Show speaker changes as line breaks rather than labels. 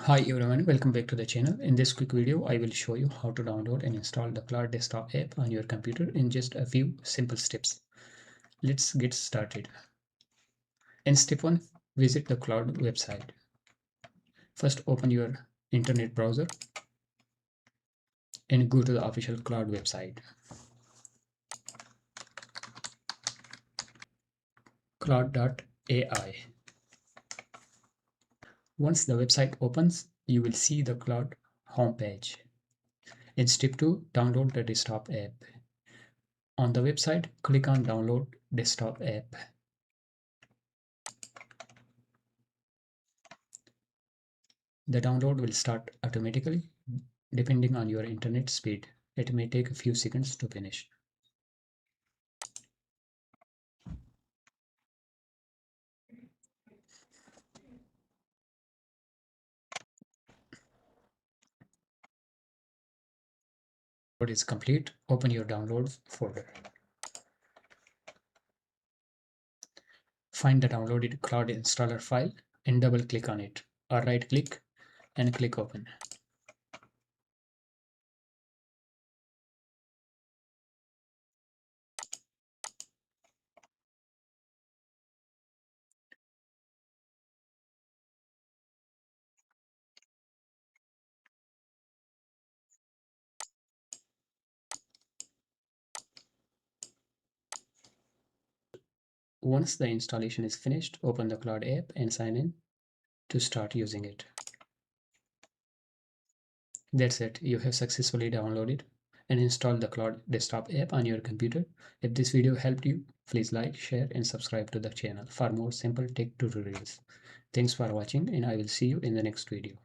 Hi everyone, welcome back to the channel. In this quick video, I will show you how to download and install the Claude desktop app on your computer in just a few simple steps. Let's get started. In step 1, visit the Claude website. First, open your internet browser and go to the official Claude website, claude.ai. Once the website opens, you will see the Claude homepage. In step 2, download the desktop app. On the website, click on Download Desktop App. The download will start automatically depending on your internet speed. It may take a few seconds to finish. When it is complete, open your downloads folder. Find the downloaded Claude installer file and double click on it, or right click and click open. Once the installation is finished, open the Claude app and sign in to start using it. That's it, you have successfully downloaded and installed the Claude desktop app on your computer. If this video helped you, please like, share and subscribe to the channel for more simple tech tutorials. Thanks for watching and I will see you in the next video.